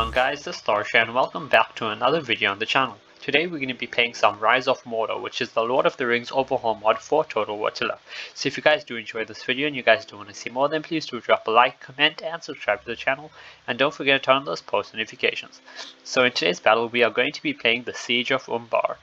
on guys, this is Tharshey and welcome back to another video on the channel. Today we're going to be playing some Rise of Mordor, which is the Lord of the Rings overhaul mod for Total War Tiller. So if you guys do enjoy this video and you guys do want to see more, then please do drop a like, comment and subscribe to the channel, and don't forget to turn on those post notifications. So in today's battle we are going to be playing the Siege of Umbar.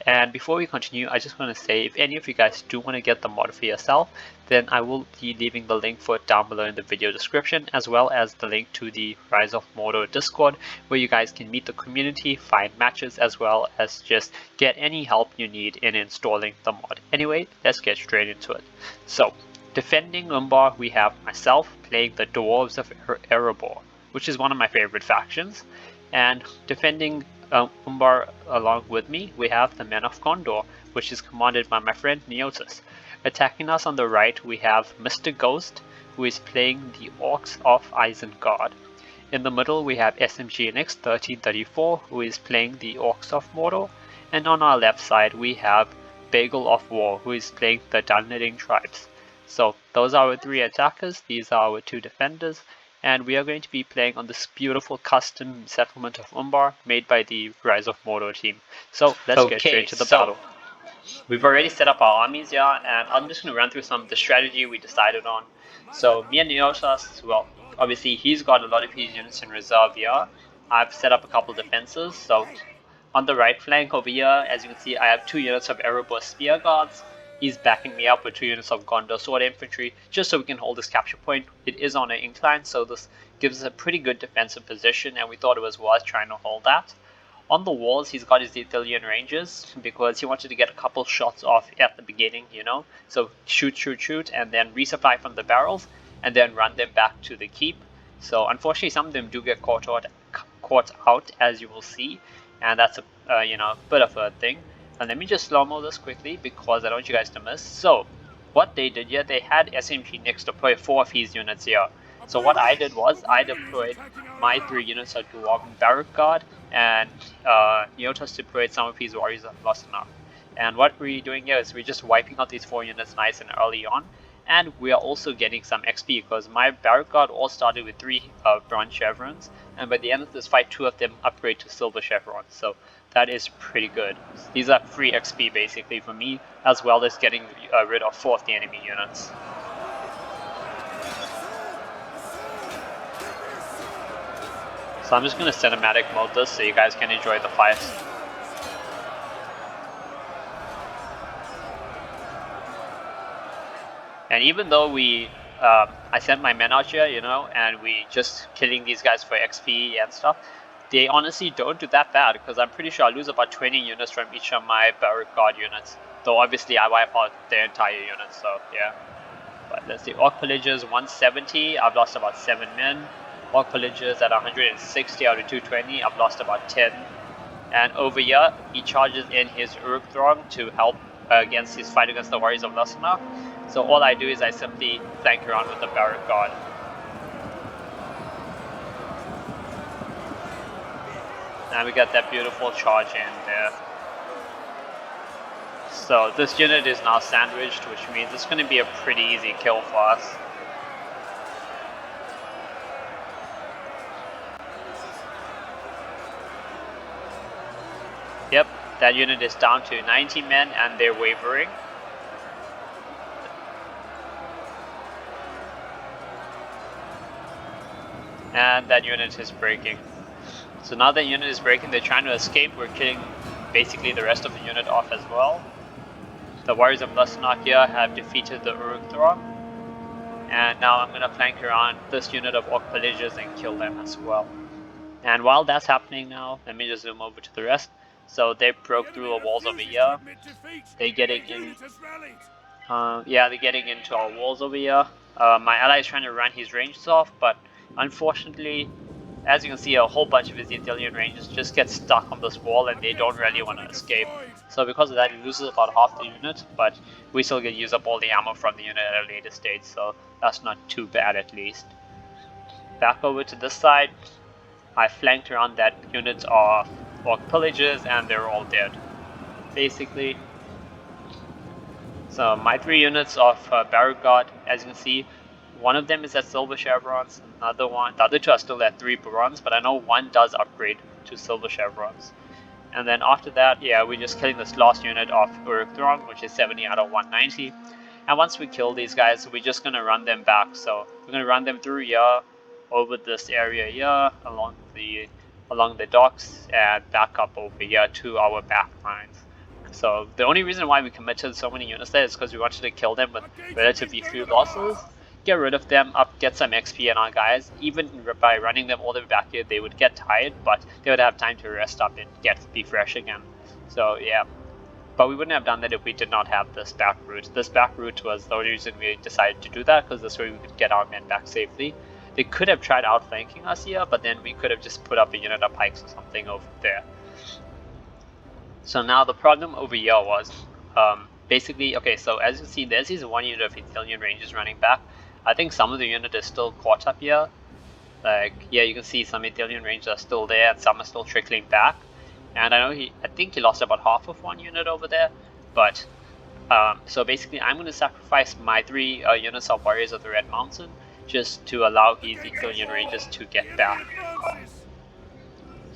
And before we continue, I just want to say if any of you guys do want to get the mod for yourself, then I will be leaving the link for it down below in the video description, as well as the link to the Rise of Mordor Discord, where you guys can meet the community, find matches, as well as just get any help you need in installing the mod. Anyway, let's get straight into it. So, defending Umbar, we have myself playing the Dwarves of Erebor, which is one of my favorite factions, and defending Umbar along with me, we have the Men of Gondor, which is commanded by my friend Neotis. Attacking us on the right, we have Mr. Ghost, who is playing the Orcs of Isengard. In the middle, we have SMGNX 1334, who is playing the Orcs of Mordor. And on our left side, we have Bagel of War, who is playing the unending tribes. So those are our three attackers, these are our two defenders. And we are going to be playing on this beautiful custom settlement of Umbar made by the Rise of Mordor team. So let's get straight to the battle. We've already set up our armies here, and I'm just going to run through some of the strategy we decided on. So me and Neotas, well, obviously he's got a lot of his units in reserve here. I've set up a couple defenses. So on the right flank over here, as you can see, I have 2 units of Erebor Spear Guards. He's backing me up with 2 units of Gondor Sword Infantry, just so we can hold this capture point. It is on an incline, so this gives us a pretty good defensive position, and we thought it was worth trying to hold that. On the walls, he's got his Ithilien Rangers, because he wanted to get a couple shots off at the beginning, you know. So shoot, and then resupply from the barrels, and then run them back to the keep. So unfortunately, some of them do get caught out, as you will see, and that's a bit of a thing. And let me just slow-mo this quickly because I don't want you guys to miss. So, what they did here, they had SMG next deploy 4 of his units here. So what I did was, I deployed my 3 units of dwarven barrack guard, and Neotas deployed some of his warriors of Lotr. And what we're doing here is we're just wiping out these 4 units nice and early on. And we are also getting some XP because my barrack guard all started with 3 bronze chevrons, and by the end of this fight 2 of them upgrade to silver chevrons. So that is pretty good. These are free XP basically for me, as well as getting rid of 4 of the enemy units. So I'm just going to cinematic mode this so you guys can enjoy the fights. And even though I sent my men out here, you know, and we just killing these guys for XP and stuff, they honestly don't do that bad, because I'm pretty sure I lose about 20 units from each of my barrack guard units. Though obviously I wipe out their entire units, so yeah. But let's see, Orc Pillagers 170, I've lost about 7 men. Orc Pillagers at 160 out of 220, I've lost about 10. And over here, he charges in his Uruk Throng to help against his fight against the warriors of Lotr. So all I do is I simply flank around with the barrack guard. Now we got that beautiful charge in there. So this unit is now sandwiched, which means it's going to be a pretty easy kill for us. Yep, that unit is down to 90 men and they're wavering. And that unit is breaking. So now that unit is breaking, they're trying to escape. We're killing basically the rest of the unit off as well. The warriors of Lotr here have defeated the Uruk Throng. And now I'm going to flank around this unit of Orc Pillagers and kill them as well. And while that's happening now, let me just zoom over to the rest. So they broke through the walls over here. They're getting in. They're getting into our walls over here. My ally is trying to run his ranges off, but unfortunately, as you can see, a whole bunch of his Ithilien Rangers just get stuck on this wall and they don't really want to escape. So because of that, he loses about half the unit, but we still get to use up all the ammo from the unit at a later stage, so that's not too bad at least. Back over to this side, I flanked around that unit of Orc Pillagers and they're all dead, basically. So my 3 units of barrack guard, as you can see, one of them is at silver chevrons, another one. The other two are still at 3 bronze, but I know one does upgrade to silver chevrons. And then after that, yeah, we're just killing this last unit of Uruk Throng, which is 70 out of 190. And once we kill these guys, we're just gonna run them back. So we're gonna run them through here, over this area here, along the docks, and back up over here to our back lines. So the only reason why we committed so many units there is because we wanted to kill them with relatively few losses, get rid of them, get some XP on our guys. Even by running them all the way back here, they would get tired, but they would have time to rest up and be fresh again. So yeah, but we wouldn't have done that if we did not have this back route. This back route was the only reason we decided to do that, because this way we could get our men back safely. They could have tried outflanking us here, but then we could have just put up a unit of pikes or something over there. So now the problem over here was, basically, okay, so as you see, there's this one unit of Ithilien Rangers running back. I think some of the unit is still caught up here. Like, yeah, you can see some Ithilien Rangers are still there, and some are still trickling back. And I think he lost about half of one unit over there. But, so basically, I'm going to sacrifice my 3 units of Warriors of the Red Mountain, just to allow his Ithilien Rangers to get back.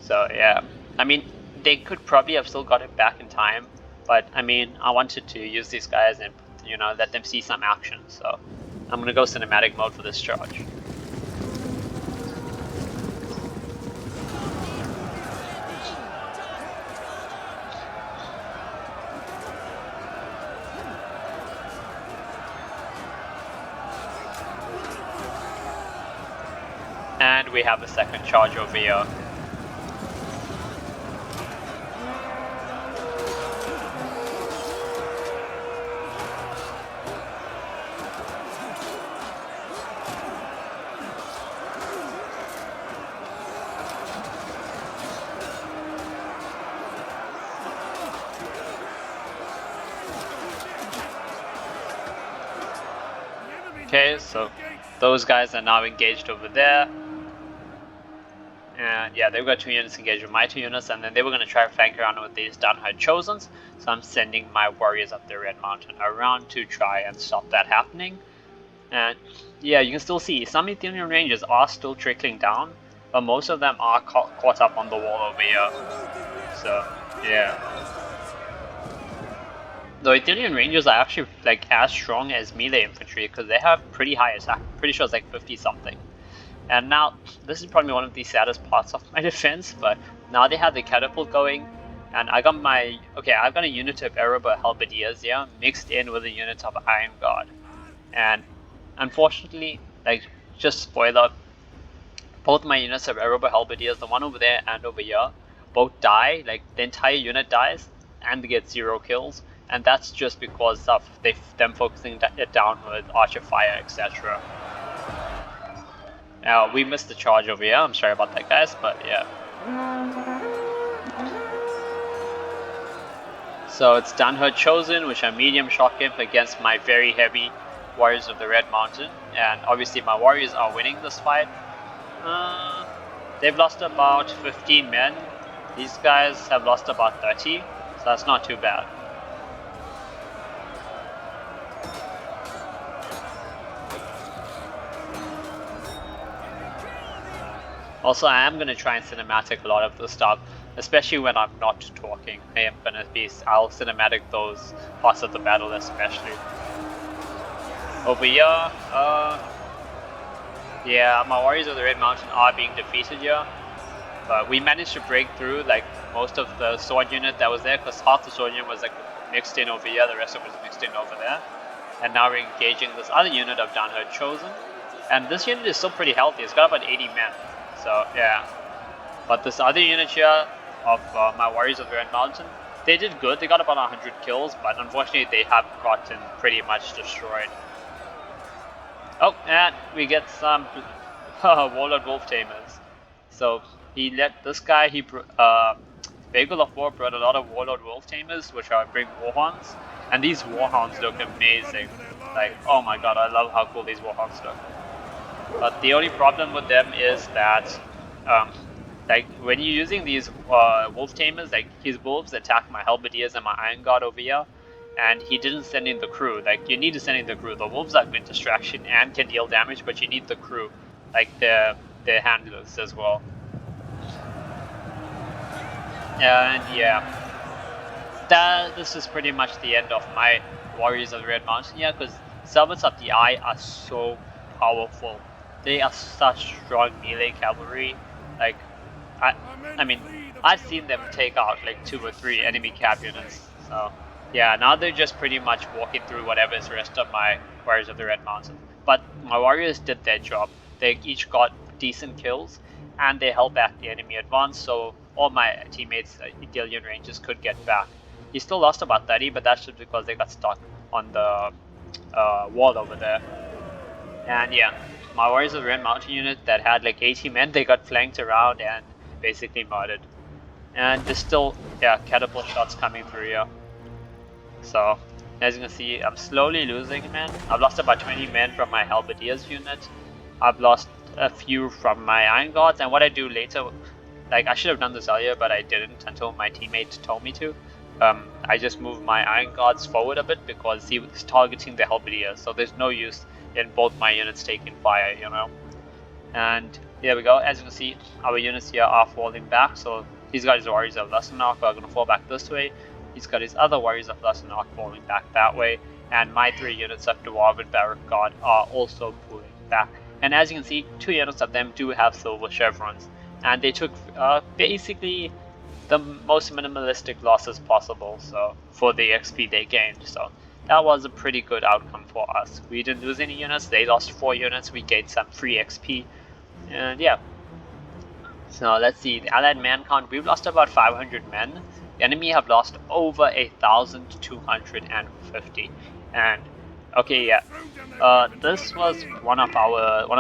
So yeah, I mean, they could probably have still got it back in time, but I mean, I wanted to use these guys and, you know, let them see some action. So I'm gonna go cinematic mode for this charge. And we have a second charge over here. Okay, so those guys are now engaged over there. And yeah, they've got 2 units engaged with my 2 units, and then they were going to try to flank around with these Dunhide Chosens. So I'm sending my warriors up the Red Mountain around to try and stop that happening. And yeah, you can still see some Ithilien Rangers are still trickling down, but most of them are caught up on the wall over here. So yeah. The Ithilien Rangers are actually like as strong as melee infantry because they have pretty high attack. Pretty sure it's like 50 something. And now, this is probably one of the saddest parts of my defense, but now they have the catapult going, and I've got a unit of Erebor Halberdiers here, mixed in with a unit of Iron Guard. And unfortunately, like, just spoiler, both my units of Erebor Halberdiers, the one over there and over here, both die, like, the entire unit dies, and they get 0 kills, and that's just because of them focusing it down with Archer Fire, etc. Now, we missed the charge over here, I'm sorry about that guys, but yeah. So it's Dunhide Chosen, which are medium shot imp against my very heavy Warriors of the Red Mountain. And obviously my warriors are winning this fight. They've lost about 15 men. These guys have lost about 30, so that's not too bad. Also, I am going to try and cinematic a lot of the stuff, especially when I'm not talking. I'll cinematic those parts of the battle especially. Over here, yeah, my Warriors of the Red Mountain are being defeated here. But we managed to break through like most of the sword unit that was there, because half the sword unit was like mixed in over here, the rest of it was mixed in over there. And now we're engaging this other unit of Dunhide Chosen. And this unit is still pretty healthy, it's got about 80 men. So yeah, but this other unit here of my Warriors of the Red Mountain, they did good. They got about 100 kills, but unfortunately they have gotten pretty much destroyed. Oh, and we get some Warlord Wolf Tamers. So he let this guy, Bagel of War brought a lot of Warlord Wolf Tamers, which are big Warhounds, and these Warhounds look amazing. Like, oh my god, I love how cool these Warhounds look. But the only problem with them is that, like, when you're using these wolf tamers, like, his wolves attack my halberdiers and my iron guard over here, and he didn't send in the crew. Like, you need to send in the crew. The wolves are a good distraction and can deal damage, but you need the crew. like their handlers as well. And yeah, this is pretty much the end of my Warriors of the Red Mountain here, because Servants of the Eye are so powerful. They are such strong melee cavalry. Like, I mean, I've seen them take out like 2 or 3 enemy cap units. So yeah, now they're just pretty much walking through whatever is the rest of my Warriors of the Red Mountain. But my warriors did their job. They each got decent kills, and they held back the enemy advance, so all my teammates, Idilian Rangers, could get back. He still lost about 30, but that's just because they got stuck on the wall over there. And yeah, my Warriors of the Red Mountain unit that had like 80 men, they got flanked around and basically murdered. And there's still, yeah, catapult shots coming through here. So, as you can see, I'm slowly losing men. I've lost about 20 men from my Halberdiers unit. I've lost a few from my Iron Guards, and what I do later, like I should have done this earlier, but I didn't until my teammate told me to. I just moved my Iron Guards forward a bit because he was targeting the Halberdiers, so there's no use in both my units taking fire, you know. And there we go. As you can see, our units here are falling back, so he's got his Warriors of Lussenark are going to fall back this way. He's got his other Warriors of Lussenark falling back that way, and my 3 units of Dwarven Barrack Guard are also pulling back. And as you can see, 2 units of them do have silver chevrons, and they took basically the most minimalistic losses possible, so for the XP they gained. So that was a pretty good outcome for us. We didn't lose any units, they lost 4 units, we gained some free XP, and yeah. So let's see, the allied man count, we've lost about 500 men. The enemy have lost over 1,250. And okay, yeah, this was one of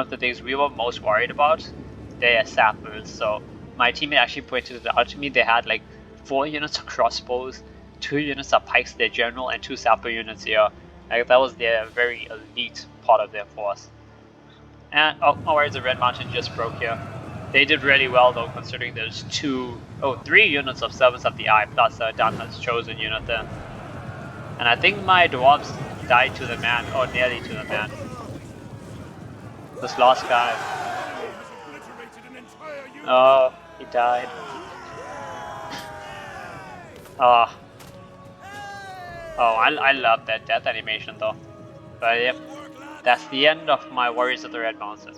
the things we were most worried about. Their sappers. So my teammate actually pointed it out to me. They had like 4 units of crossbows, 2 units of pikes, their general, and 2 sapper units here. Like that was their very elite part of their force. And oh, where's the Red Mountain just broke here? They did really well though, considering there's 3 units of Servants of the Eye plus Danha's chosen unit there. And I think my dwarves died to the man, or nearly to the man. This last guy. Oh, he died. Oh, I love that death animation though. But yep, that's the end of my Warriors of the Red Mountain.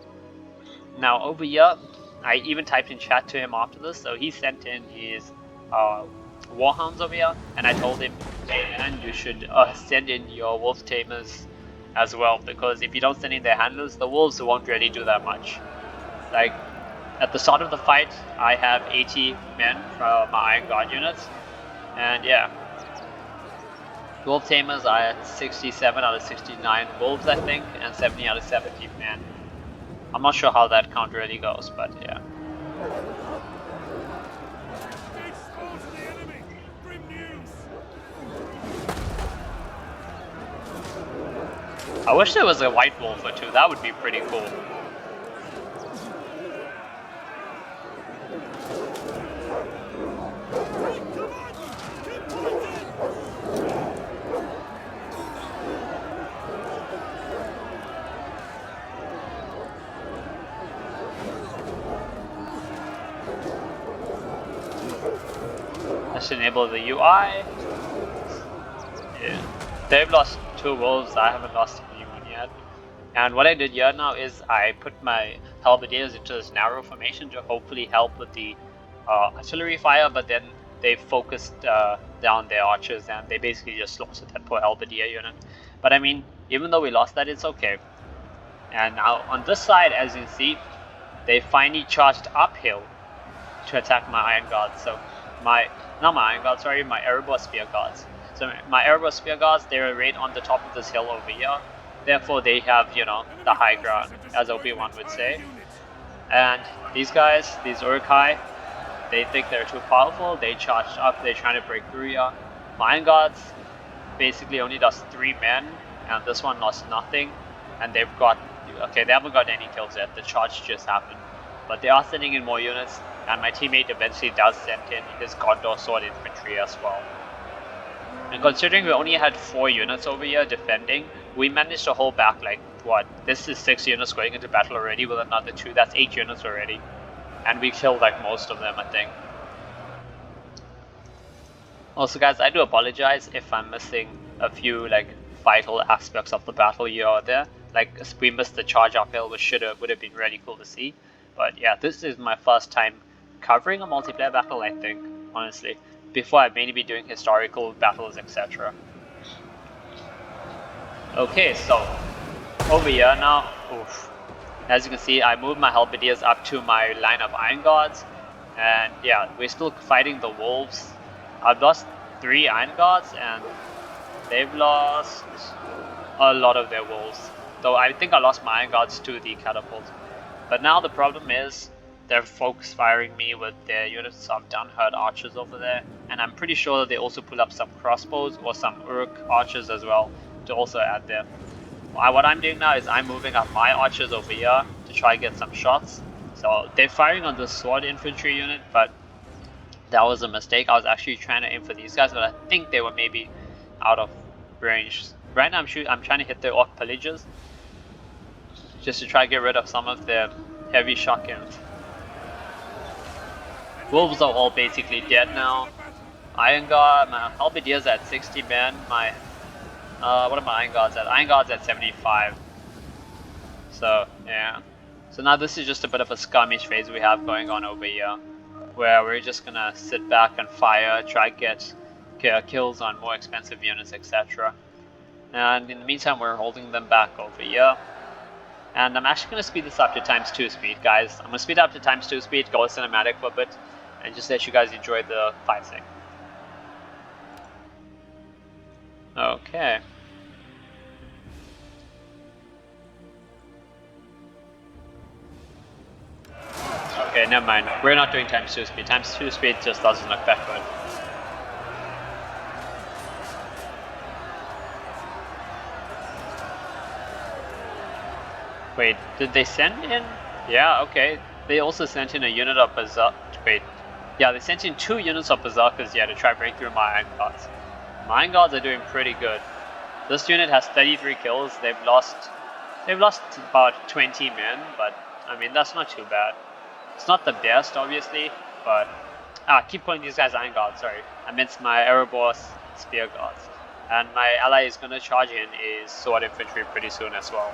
Now over here, I even typed in chat to him after this, so he sent in his warhounds over here, and I told him, hey man, you should send in your wolf tamers as well, because if you don't send in their handlers, the wolves won't really do that much. Like, at the start of the fight, I have 80 men from my Iron Guard units, and yeah. Wolf tamers are at 67 out of 69 wolves, I think, and 70 out of 70 men. I'm not sure how that count really goes, but yeah. I wish there was a white wolf or 2, that would be pretty cool. Let's enable the UI. Yeah. They've lost 2 wolves, I haven't lost anyone yet. And what I did here now is I put my halberdiers into this narrow formation to hopefully help with the artillery fire, but then they focused down their archers and they basically just slaughtered that poor halberdier unit. But I mean, even though we lost that, it's okay. And now on this side, as you can see, they finally charged uphill to attack my Iron Guards. So my Erebor Spear Guards. So my Erebor Spear Guards, they're right on the top of this hill over here. Therefore they have, you know, the high ground, as Obi-Wan would say. And these guys, these Uruk-hai, they think they're too powerful, they charged up, they're trying to break through here. My Iron Guards basically only lost 3 men, and this one lost nothing. And they've got, okay, they haven't got any kills yet, the charge just happened. But they are sending in more units, and my teammate eventually does send in his Gondor sword infantry as well. And considering we only had 4 units over here defending, we managed to hold back like what? This is 6 units going into battle already with another 2. That's 8 units already. And we killed like most of them, I think. Also guys, I do apologize if I'm missing a few like vital aspects of the battle here or there. Like we missed the charge uphill, which would have been really cool to see. But yeah, this is my first time covering a multiplayer battle, I think, honestly. Before I've mainly been doing historical battles, etc. Okay, so over here now, oof. As you can see, I moved my halberdiers up to my line of iron guards, and yeah, we're still fighting the wolves. I've lost 3 iron guards, and they've lost a lot of their wolves. Though I think I lost my iron guards to the catapult. But now the problem is, they're folks firing me with their units of downherd archers over there, and I'm pretty sure that they also pull up some crossbows or some orc archers as well to also add there. What I'm doing now is I'm moving up my archers over here to try and get some shots. So they're firing on the sword infantry unit, but that was a mistake. I was actually trying to aim for these guys, but I think they were maybe out of range. Right now I'm trying to hit their orc pillages just to try to get rid of some of their heavy shock units. Wolves are all basically dead now. Iron Guard, my halberdiers at 60 men, my what are my Iron Guards at? Iron Guards at 75. So yeah. So now this is just a bit of a skirmish phase we have going on over here, where we're just gonna sit back and fire, try to get kills on more expensive units, etc. And in the meantime, we're holding them back over here. And I'm actually gonna speed this up to ×2 speed, guys. I'm gonna speed up to ×2 speed, go cinematic for a bit, and just let you guys enjoy the fighting. Okay. Okay, never mind. We're not doing ×2 speed. ×2 speed just doesn't look that good. Wait, did they send in? Yeah, okay. They also sent in a unit of berserk. Wait. Yeah, they sent in 2 units of berserkers here to try to break through my iron guards. My iron guards are doing pretty good. This unit has 33 kills. They've lost about 20 men, but I mean that's not too bad. It's not the best, obviously, but keep calling these guys iron guards. Sorry, I meant my Erebor spear guards. And my ally is gonna charge in is sword infantry pretty soon as well.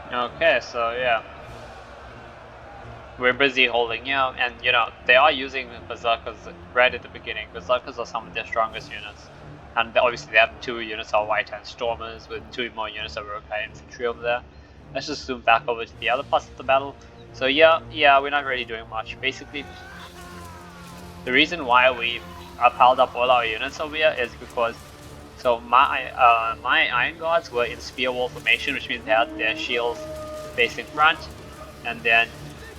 Okay, so yeah, we're busy holding out, and you know, they are using berserkers right at the beginning. Berserkers are some of their strongest units, and obviously they have 2 units of white hand stormers with 2 more units of rokai infantry over there. Let's just zoom back over to the other parts of the battle. So yeah, we're not really doing much. Basically, the reason why we piled up all our units over here is because my iron guards were in spear wall formation, which means they had their shields facing front, and then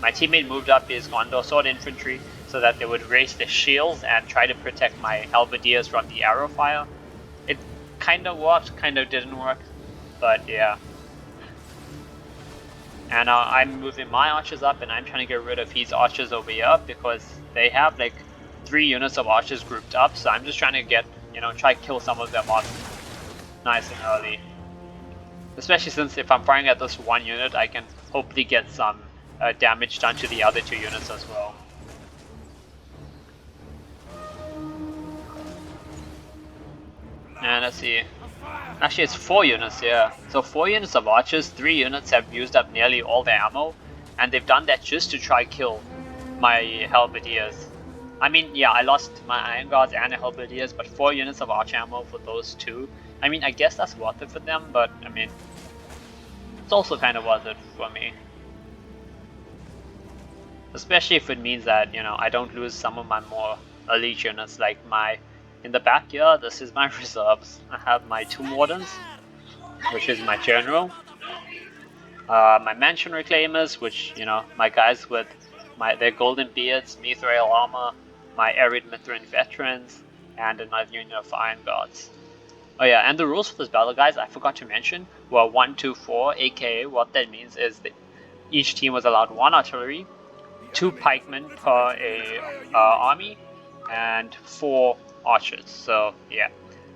my teammate moved up his Gondor sword infantry so that they would raise their shields and try to protect my halberdiers from the arrow fire. It kind of worked, kind of didn't work, but yeah. And I'm moving my archers up, and I'm trying to get rid of his archers over here because they have like 3 units of archers grouped up, so I'm just trying to get, try to kill some of them off nice and early. Especially since if I'm firing at this 1 unit, I can hopefully get some damage done to the other 2 units as well. And let's see. Actually, it's 4 units, yeah. So 4 units of archers, 3 units have used up nearly all their ammo, and they've done that just to try kill my halberdiers. I mean, yeah, I lost my iron guards and halberdiers, but 4 units of archer ammo for those two. I mean, I guess that's worth it for them, but I mean, it's also kind of worth it for me. Especially if it means that, you know, I don't lose some of my more elite units, like my... In the back here, this is my reserves. I have my 2 Wardens, which is my general. My Mansion Reclaimers, which, you know, my guys with their golden beards, mithril armor, my Arid Mithrin veterans, and another unit of Iron Guards. Oh yeah, and the rules for this battle, guys, I forgot to mention, were 1, 2, 4, aka what that means is that each team was allowed 1 artillery, 2 pikemen per army, and 4 archers. So yeah,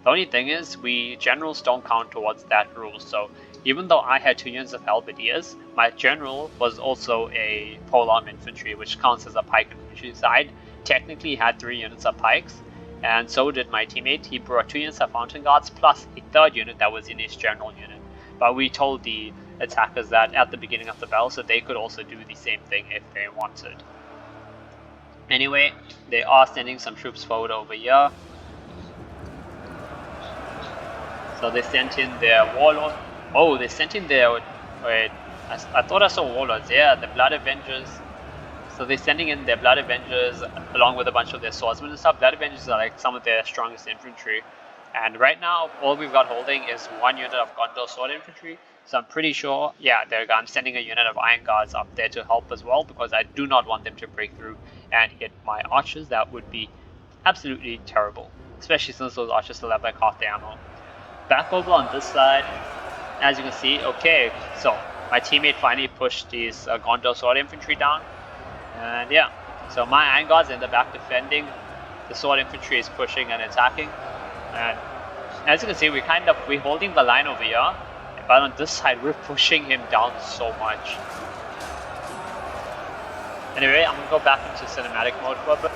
the only thing is we generals don't count towards that rule. So even though I had 2 units of halberdiers, my general was also a polearm infantry, which counts as a pike infantry. So I technically had 3 units of pikes, and so did my teammate. He brought 2 units of mountain guards plus a 3rd unit that was in his general unit. But we told the attackers that at the beginning of the battle, so they could also do the same thing if they wanted. Anyway, they are sending some troops forward over here. So they sent in their warlord. Oh, they sent in their... Wait, I thought I saw warlords. Yeah, the Blood Avengers. So they're sending in their Blood Avengers along with a bunch of their swordsmen and stuff. Blood Avengers are like some of their strongest infantry. And right now, all we've got holding is 1 unit of Gondor sword infantry. So I'm pretty sure, yeah, I'm sending a unit of Iron Guards up there to help as well, because I do not want them to break through and hit my archers. That would be absolutely terrible, especially since those archers still have like half the ammo. Back over on this side, as you can see, okay, so my teammate finally pushed these Gondor sword infantry down. And yeah, so my Iron Guards in the back defending, the sword infantry is pushing and attacking. And as you can see, we're holding the line over here, but on this side we're pushing him down so much. Anyway, I'm gonna go back into cinematic mode for a bit.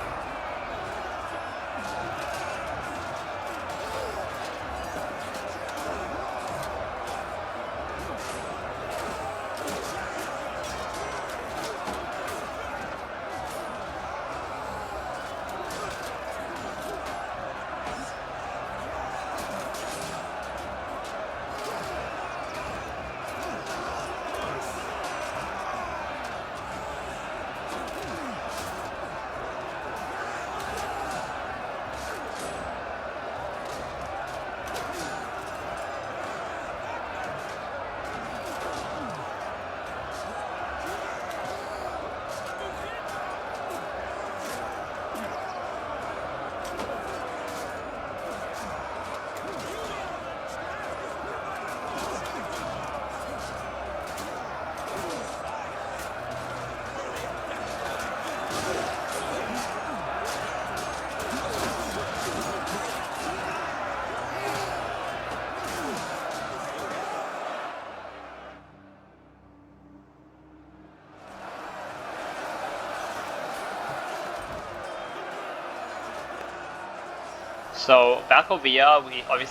So back over here,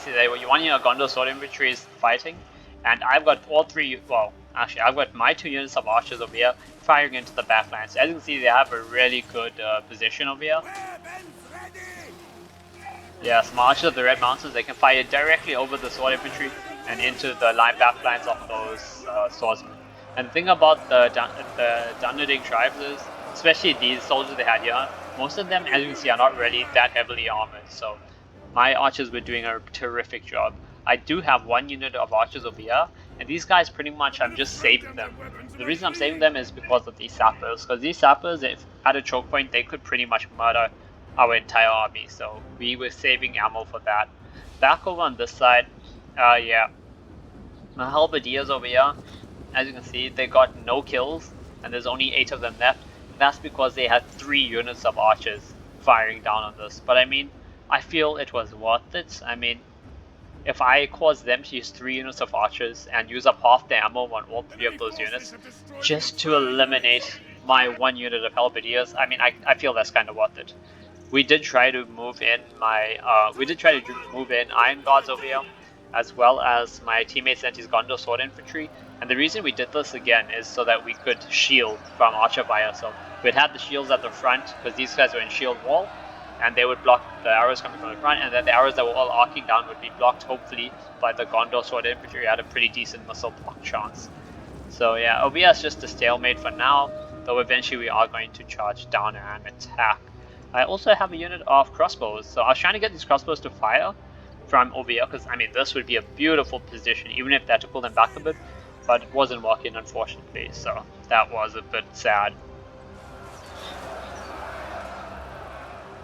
they were one unit of Gondor sword infantry is fighting, and I've got all 3. Well, actually, I've got my 2 units of archers over here firing into the backlines. So as you can see, they have a really good position over here. Yeah, some archers of the Red Mountains, they can fire directly over the sword infantry and into the backlines of those swordsmen. And the thing about the unending tribes is, especially these soldiers they had here, most of them, as you can see, are not really that heavily armored. So my archers were doing a terrific job. I do have 1 unit of archers over here, and these guys pretty much, I'm just saving them. The reason I'm saving them is because of these sappers, because these sappers, if at a choke point, they could pretty much murder our entire army, so we were saving ammo for that. Back over on this side, yeah, my halberdiers over here, as you can see, they got no kills, and there's only 8 of them left. That's because they had 3 units of archers firing down on this. But I mean, I feel it was worth it. I mean, if I caused them to use 3 units of archers and use up half the ammo on all 3 of those units just to eliminate my 1 unit of halberdiers, I mean, I feel that's kind of worth it. we did try to move in Iron Guards over here, as well as my teammate sent his Gondor Sword Infantry. And the reason we did this again is so that we could shield from archer fire. So we'd have the shields at the front because these guys were in shield wall, and they would block the arrows coming from the front, and then the arrows that were all arcing down would be blocked hopefully by the Gondor Sword Infantry. We had a pretty decent missile block chance. So yeah, over here is just a stalemate for now, though eventually we are going to charge down and attack. I also have a unit of crossbows, so I was trying to get these crossbows to fire from over here, because I mean this would be a beautiful position even if they had to pull them back a bit, but it wasn't working unfortunately, so that was a bit sad.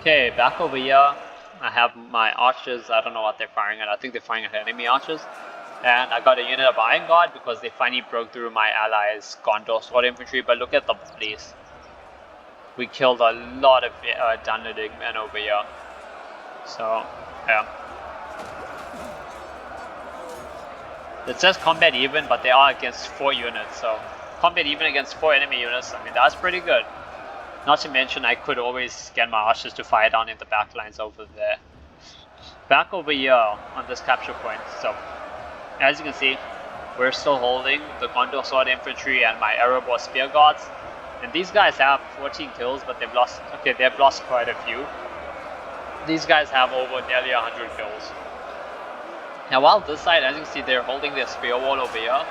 Okay, back over here, I have my archers. I don't know what they're firing at. I think they're firing at enemy archers. And I got a unit of Iron Guard because they finally broke through my allies' Gondor Sword Infantry, but look at the bodies. We killed a lot of unending men over here. So, yeah. It says combat even, but they are against 4 units, so combat even against 4 enemy units, I mean that's pretty good. Not to mention I could always get my archers to fire down in the back lines over there. Back over here on this capture point, so as you can see, we're still holding the Gondor Sword Infantry and my Erebor Spear Guards. And these guys have 14 kills, but they've lost quite a few. These guys have over nearly 100 kills. Now while this side, as you can see, they're holding their spear wall over here,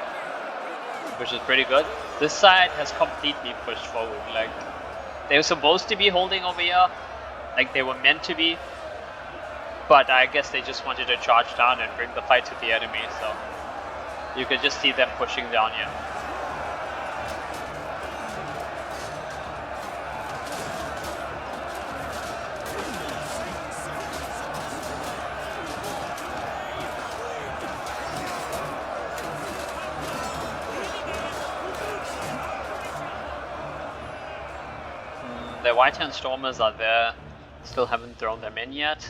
which is pretty good. This side has completely pushed forward. Like, they were supposed to be holding over here, like they were meant to be, but I guess they just wanted to charge down and bring the fight to the enemy, so you could just see them pushing down here. The White-Hand Stormers are there, still haven't thrown them in yet.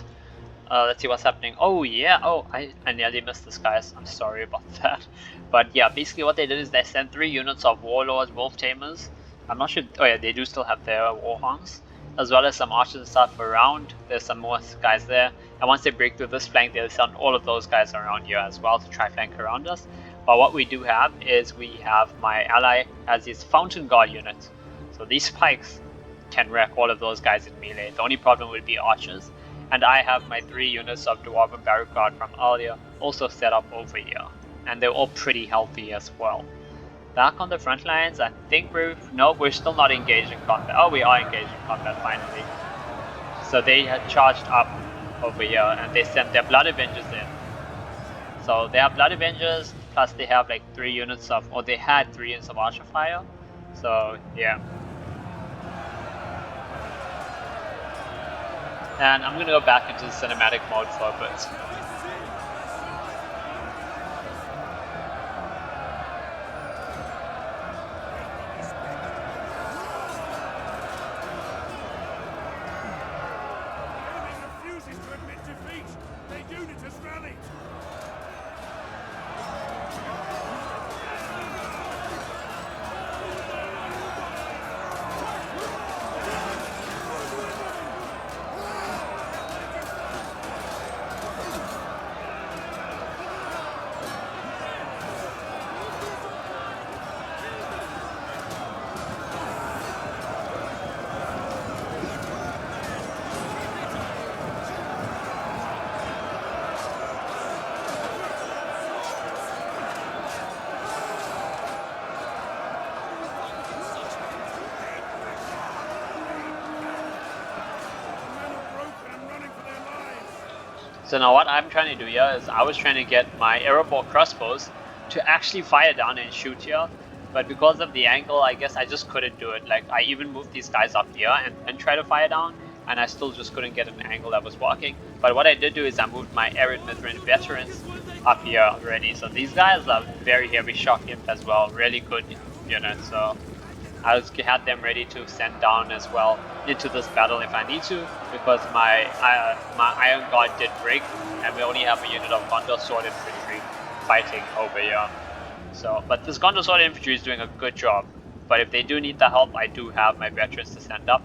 Let's see what's happening. Oh yeah, oh, I nearly missed this, guys. I'm sorry about that. But yeah, basically what they did is they sent 3 units of Warlords, Wolf Tamers. I'm not sure, oh yeah, they do still have their Warhounds, as well as some archers and stuff around. There's some more guys there. And once they break through this flank, they'll send all of those guys around here as well to try flank around us. But what we do have is we have my ally has his Fountain Guard unit. So these spikes can wreck all of those guys in melee. The only problem would be archers. And I have my 3 units of dwarven barrack guard from earlier also set up over here. And they're all pretty healthy as well. Back on the front lines, I think we're still not engaged in combat. Oh, we are engaged in combat finally. So they had charged up over here and they sent their Blood Avengers in. So they have Blood Avengers, plus they have like 3 units of, or they had 3 units of Archer Fire. So yeah. And I'm gonna go back into the cinematic mode for a bit. So now what I'm trying to do here is I was trying to get my Erebor crossbows to actually fire down and shoot here, but because of the angle, I guess I just couldn't do it. Like, I even moved these guys up here and try to fire down, and I still just couldn't get an angle that was working. But what I did do is I moved my Arid Mithrin veterans up here already. So these guys are very heavy shock imp as well, really good units. So I had them ready to send down as well into this battle if I need to, because my Iron Guard did break and we only have a unit of Gondor Sword Infantry fighting over here. So, but this Gondor Sword Infantry is doing a good job, but if they do need the help, I do have my veterans to send up.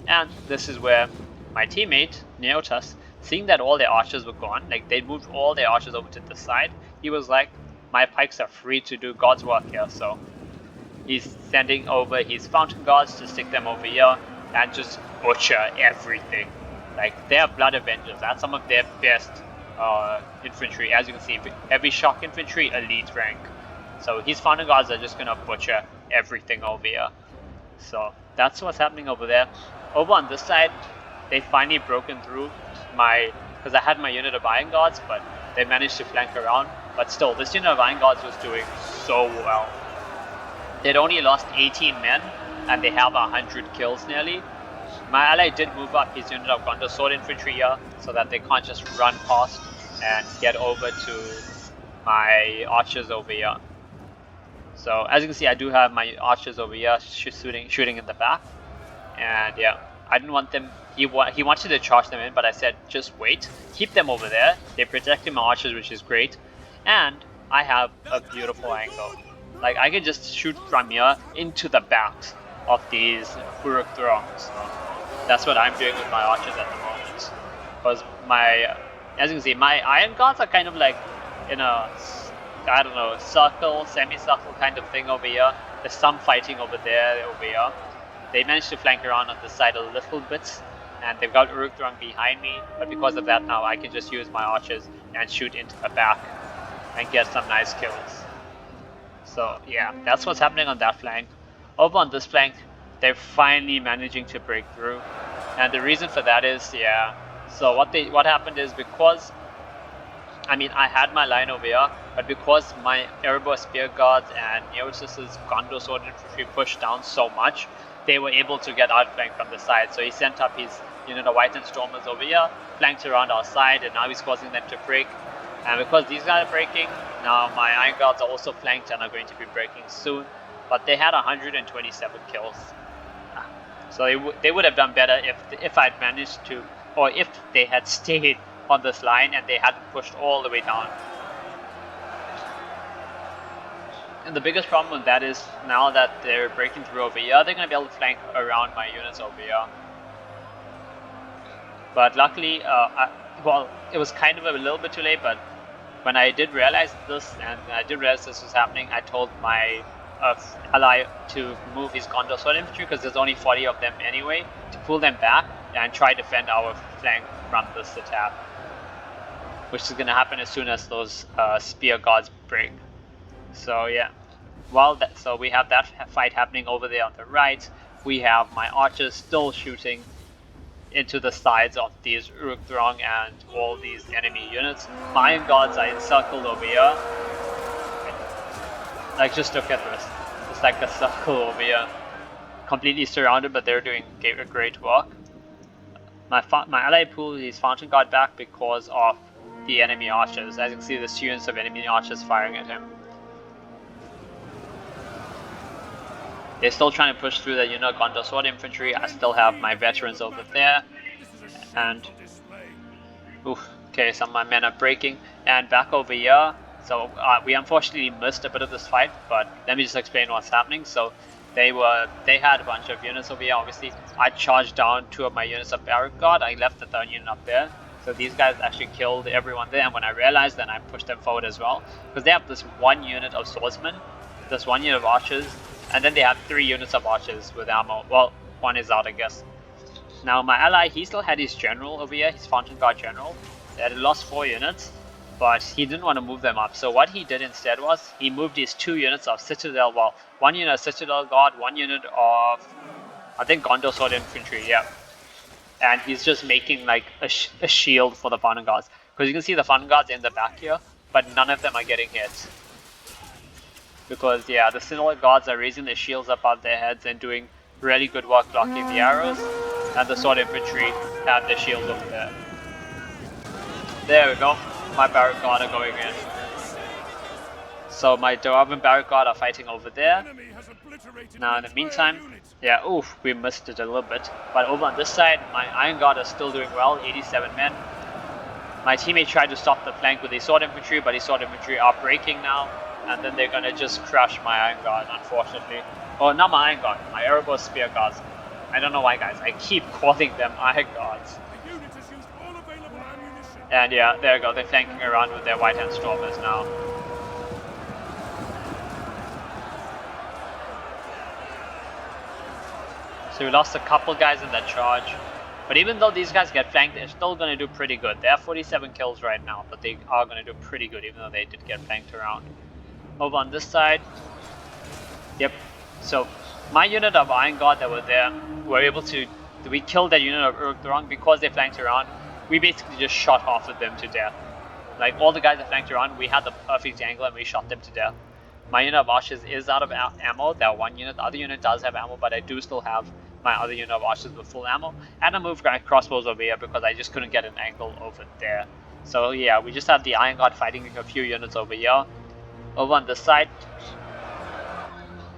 And this is where my teammate, Neotus, seeing that all their archers were gone, like they moved all their archers over to the side, he was like, my pikes are free to do God's work here, so he's sending over his fountain guards to stick them over here and just butcher everything. Like, they are Blood Avengers, that's some of their best infantry. As you can see, heavy shock infantry, elite rank. So his fountain guards are just gonna butcher everything over here. So that's what's happening over there. Over on this side, they finally broken through because I had my unit of iron guards, but they managed to flank around. But still, this unit of iron guards was doing so well. They'd only lost 18 men, and they have 100 kills nearly. My ally did move up his unit of Gondor sword infantry here, so that they can't just run past and get over to my archers over here. So as you can see, I do have my archers over here shooting in the back, and yeah, I didn't want them. He wanted to charge them in, but I said just wait, keep them over there. They're protecting my archers, which is great, and I have a beautiful angle. Like, I can just shoot from here into the backs of these Uruk throngs. So that's what I'm doing with my archers at the moment. Because as you can see, my iron guards are kind of like in a, I don't know, circle, semicircle kind of thing over here. There's some fighting over there, over here. They managed to flank around on this side a little bit, and they've got Uruk throng behind me, but because of that now I can just use my archers and shoot into the back and get some nice kills. So yeah, that's what's happening on that flank. Over on this flank, they're finally managing to break through, and the reason for that is, yeah, so what happened is, because I had my line over here, but because my Erebor spear guards and Neotus's Gondor sword infantry pushed down so much, they were able to get outflanked from the side. So he sent up his unit of White and Stormers over here, flanked around our side, and now he's causing them to break. And because these guys are breaking, now my Iron Guards are also flanked and are going to be breaking soon. But they had 127 kills. So they would have done better if I'd managed to, or if they had stayed on this line and they hadn't pushed all the way down. And the biggest problem with that is, now that they're breaking through over here, they're going to be able to flank around my units over here. But luckily, well, it was kind of a little bit too late, but when I did realize this, and I did realize this was happening, I told my ally to move his Gondor sword infantry, because there's only 40 of them anyway, to pull them back and try to defend our flank from this attack, which is going to happen as soon as those spear guards break. So yeah, so we have that fight happening over there on the right. We have my archers still shooting into the sides of these Uruk throng and all these enemy units. My Iron Guards are encircled over here. Like, just look at this. It's like a circle over here. Completely surrounded, but they're doing great work. My ally pulled his Fountain Guard back because of the enemy archers. As you can see, the students of enemy archers firing at him. They're still trying to push through the unit of Gondor sword infantry. I still have my veterans over there. And okay, some of my men are breaking. And back over here, so we unfortunately missed a bit of this fight, but let me just explain what's happening. So they had a bunch of units over here. Obviously, I charged down 2 of my units of Barrack Guard. I left the 3rd unit up there. So these guys actually killed everyone there, and when I realized, then I pushed them forward as well. Because they have this 1 unit of swordsmen, this 1 unit of archers, and then they have 3 units of archers with ammo. Well, 1 is out, I guess. Now my ally, he still had his general over here, his Fountain Guard general. They had lost 4 units, but he didn't want to move them up. So what he did instead was, he moved his 2 units of Citadel, well, 1 unit of Citadel Guard, 1 unit of, I think, Gondor sword infantry, yeah. And he's just making like a shield for the Fountain Guards. Because you can see the Fountain Guards in the back here, but none of them are getting hit. Because yeah, the Citadel Guards are raising their shields above their heads and doing really good work blocking the arrows, and the sword infantry have their shields over there. There we go, my Barrack Guard are going in. So my dwarven Barrack Guard are fighting over there. Now in the meantime, yeah, oof, we missed it a little bit. But over on this side, my Iron Guard are still doing well, 87 men. My teammate tried to stop the flank with his sword infantry, but his sword infantry are breaking now. And then they're gonna just crush my Iron Guard, unfortunately. Oh, not my Iron Guard, my Erebor spear guards. I don't know why, guys. I keep calling them Iron Gods. And yeah, there you go. They're flanking around with their White Hand Stormers now. So we lost a couple guys in that charge. But even though these guys get flanked, they're still going to do pretty good. They have 47 kills right now, but they are going to do pretty good even though they did get flanked around. Over on this side. Yep. So my unit of Iron God that were there were able to... We killed that unit of Uruk because they flanked around. We basically just shot half of them to death. Like all the guys that flanked around, we had the perfect angle and we shot them to death. My unit of archers is out of ammo. That one unit, the other unit does have ammo, but I do still have my other unit of archers with full ammo. And I moved crossbows over here because I just couldn't get an angle over there. So yeah, we just have the Iron God fighting a few units over here. Over on this side.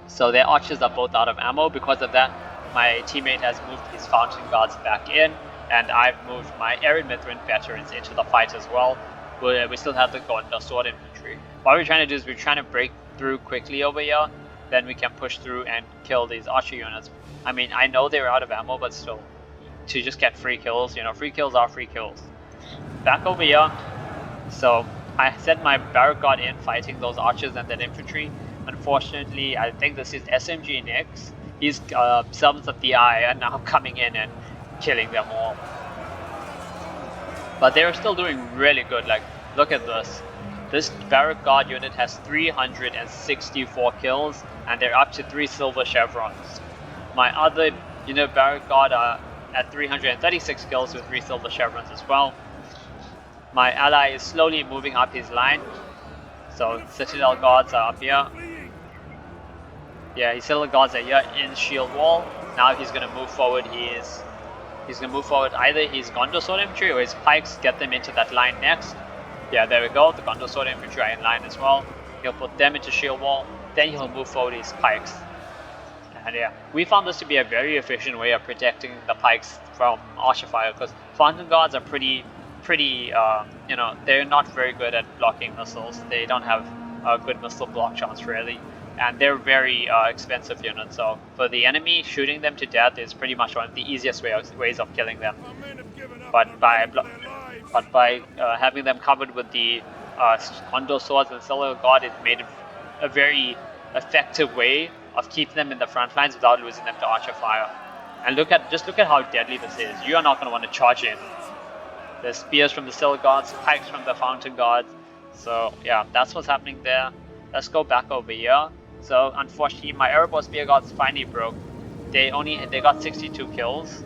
So their archers are both out of ammo. Because of that, my teammate has moved his fountain guards back in. And I've moved my Arid Mithrin veterans into the fight as well. We still have the Gondor sword infantry. What we're trying to do is we're trying to break through quickly over here. Then we can push through and kill these archer units. I mean, I know they're out of ammo, but still. To just get free kills, you know, free kills are free kills. Back over here. So, I sent my Barrack Guard in fighting those archers and that infantry. Unfortunately, I think this is SMG Nix. These Sons of the Eye are now coming in and killing them all. But they're still doing really good. Like, look at this. This Barrack Guard unit has 364 kills, and they're up to 3 silver chevrons. My other unit Barrack Guard are at 336 kills with 3 silver chevrons as well. My ally is slowly moving up his line. So Citadel Guards are up here. Yeah, his Citadel Guards are here in shield wall. Now he's gonna move forward. He's gonna move forward. Either his Gondor sword infantry or his pikes, get them into that line next. Yeah, there we go. The Gondor sword infantry are in line as well. He'll put them into shield wall. Then he'll move forward his pikes. And yeah, we found this to be a very efficient way of protecting the pikes from archer fire, because fountain guards are pretty, you know, they're not very good at blocking missiles. They don't have a good missile block chance really, and they're very expensive units. So for the enemy, shooting them to death is pretty much one of the easiest ways of killing them. But by having them covered with the Gondor swords and Silver Guard, it made it a very effective way of keeping them in the front lines without losing them to archer fire. And just look at how deadly this is. You are not going to want to charge in. There's spears from the Silver Guards, pikes from the Fountain Guards. So yeah, that's what's happening there. Let's go back over here. So unfortunately, my Erebor Spear Guards finally broke. They got 62 kills.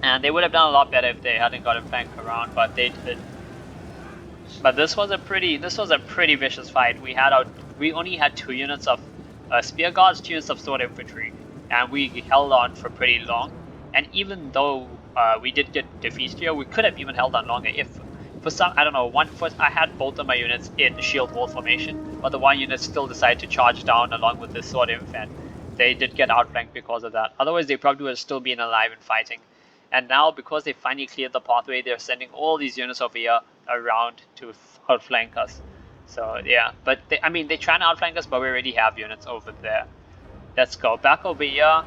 And they would have done a lot better if they hadn't gotten flanked around, but they did. But this was a pretty vicious fight. We only had 2 units of spear guards, 2 units of sword infantry, and we held on for pretty long. And even though we did get defeated here, we could have even held on longer if, for some, I don't know, I had both of my units in shield wall formation, but the one unit still decided to charge down along with the sword inf, and they did get outflanked because of that. Otherwise, they probably would have still been alive and fighting. And now, because they finally cleared the pathway, they're sending all these units over here around to outflank us. So yeah, but they try to outflank us, but we already have units over there. Let's go back over here.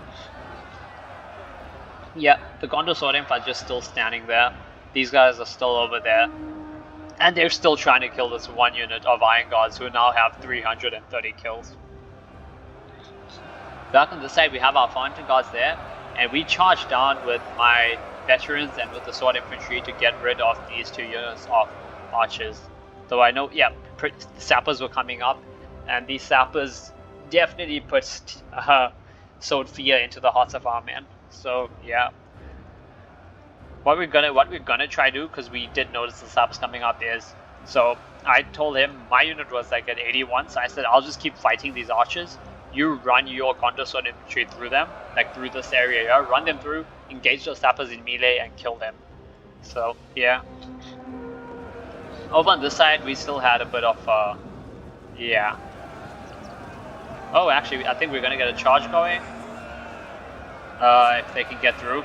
Yeah, the Gondor sword imp are just still standing there. These guys are still over there. And they're still trying to kill this one unit of Iron Guards who now have 330 kills. Back on the side, we have our Fountain Guards there. And we charged down with my veterans and with the sword infantry to get rid of these 2 units of archers. Though I know, yeah, sappers were coming up, and these sappers definitely sowed fear into the hearts of our men. So yeah, what we're gonna try to do, because we did notice the sappers coming up, is, so I told him my unit was like at 81, so I said I'll just keep fighting these archers. You run your Gondor sword infantry through them, like through this area here, run them through, engage those sappers in melee and kill them. So yeah. Over on this side, we still had a bit of, yeah. Oh, actually, I think we're gonna get a charge going. If they can get through.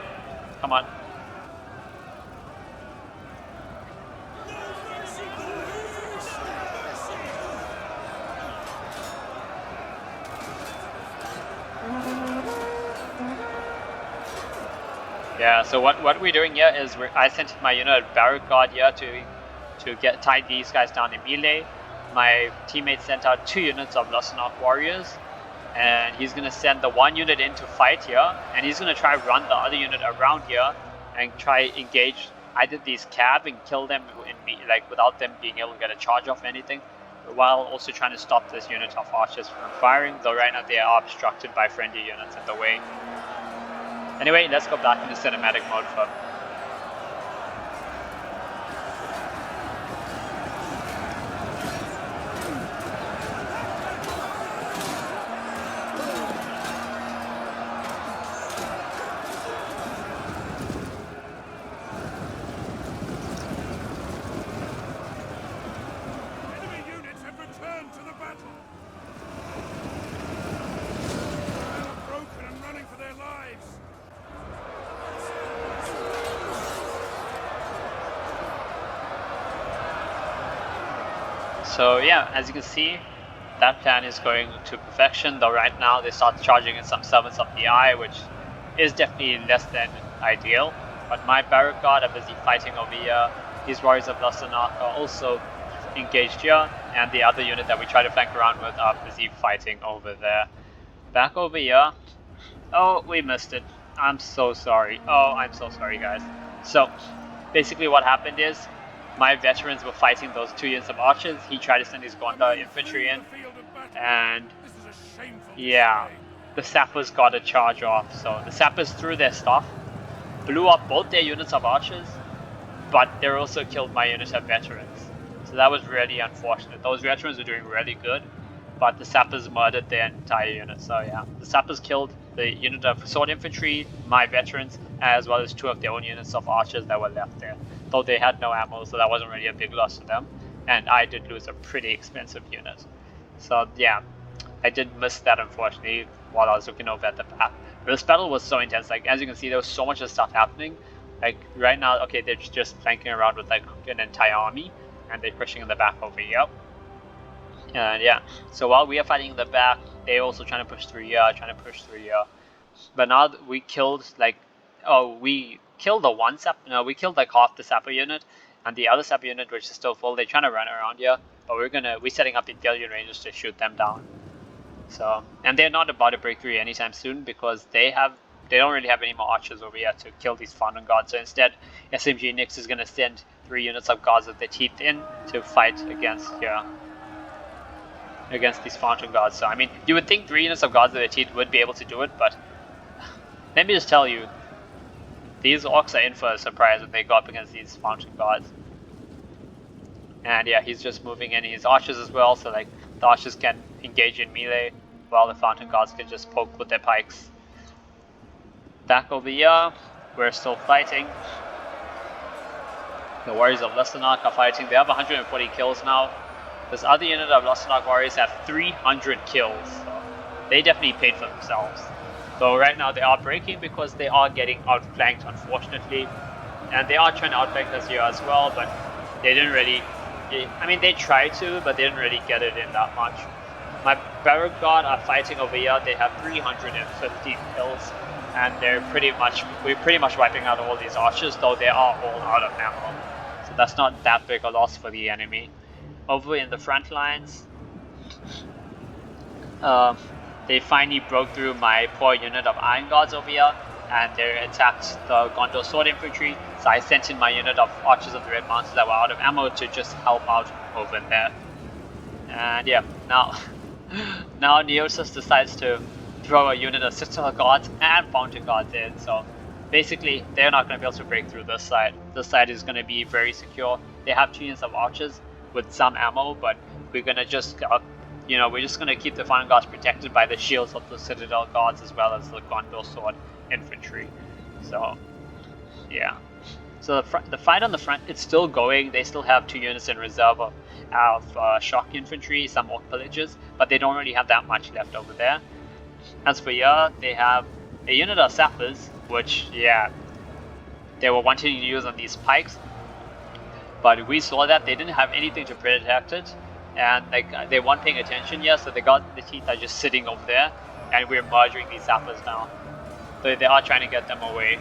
Come on. Yeah, so what we're doing here is I sent my unit barrack guard here to tie these guys down in melee. My teammate sent out 2 units of Lussanark warriors, and he's gonna send the 1 unit in to fight here, and he's gonna try run the other unit around here and try engage either these cab and kill them like without them being able to get a charge off anything, while also trying to stop this unit of archers from firing, though right now they are obstructed by friendly units in the way. Anyway, let's go back into cinematic mode for So yeah, as you can see, that plan is going to perfection, though right now they start charging in some servants of the eye, which is definitely less than ideal. But my barrack guard are busy fighting over here. These warriors of Lussanark are also engaged here, and the other unit that we try to flank around with are busy fighting over there. Back over here. Oh, we missed it. I'm so sorry. Oh, I'm so sorry, guys. So, basically what happened is, my veterans were fighting those 2 units of archers. He tried to send his Gondor infantry in, and yeah, the sappers got a charge off. So the sappers threw their stuff, blew up both their units of archers, but they also killed my unit of veterans. So that was really unfortunate. Those veterans were doing really good, but the sappers murdered their entire unit. So yeah, the sappers killed the unit of sword infantry, my veterans, as well as 2 of their own units of archers that were left there. Though they had no ammo, so that wasn't really a big loss to them. And I did lose a pretty expensive unit. So yeah, I did miss that unfortunately while I was looking over at the map. But this battle was so intense, like as you can see there was so much stuff happening. Like right now, okay, they're just flanking around with like an entire army, and they're pushing in the back over here. And yeah, so while we are fighting in the back, they're also trying to push through here, But now that we killed like, we killed the one sap, no, we killed like half the sapper unit, and the other sapper unit, which is still full, they're trying to run around here, but we're setting up intelligent ranges to shoot them down. So, and they're not about to break through anytime soon because they don't really have any more archers over here to kill these fountain guards. So instead, SMG Nix is gonna send 3 units of guards with their teeth in to fight against these fountain guards. So I mean, you would think 3 units of guards with their teeth would be able to do it, but let me just tell you, these orcs are in for a surprise when they go up against these fountain guards. And yeah, he's just moving in his archers as well, so like the archers can engage in melee while the fountain guards can just poke with their pikes. Back over here, we're still fighting. The warriors of Lussanark are fighting. They have 140 kills now. This other unit of Lussanark warriors have 300 kills. So they definitely paid for themselves. So right now they are breaking because they are getting outflanked, unfortunately. And they are trying to outflank us here as well, but they didn't really... I mean, they tried to, but they didn't really get it in that much. My barrack guard are fighting over here. They have 350 kills, and we're pretty much wiping out all these archers, though they are all out of ammo. So that's not that big a loss for the enemy. Over in the front lines, they finally broke through my poor unit of iron guards over here, and they attacked the Gondor sword infantry. So I sent in my unit of archers of the Red Mountains that were out of ammo to just help out over there. And yeah, now Neosis decides to throw a unit of Citadel guards and fountain guards in. So basically, they're not going to be able to break through this side. This side is going to be very secure. They have 2 units of archers with some ammo, but we're going to just we're just going to keep the fountain guards protected by the shields of the Citadel guards as well as the Gondor sword infantry. So yeah, so the fight on the front, it's still going. They still have 2 units in reserve of shock infantry, some orc villagers, but they don't really have that much left over there. As for here, they have a unit of sappers, which yeah, they were wanting to use on these pikes, but we saw that they didn't have anything to protect it, and like they weren't paying attention yet, so the teeth are just sitting over there, and we're murdering these sappers now. So they are trying to get them away.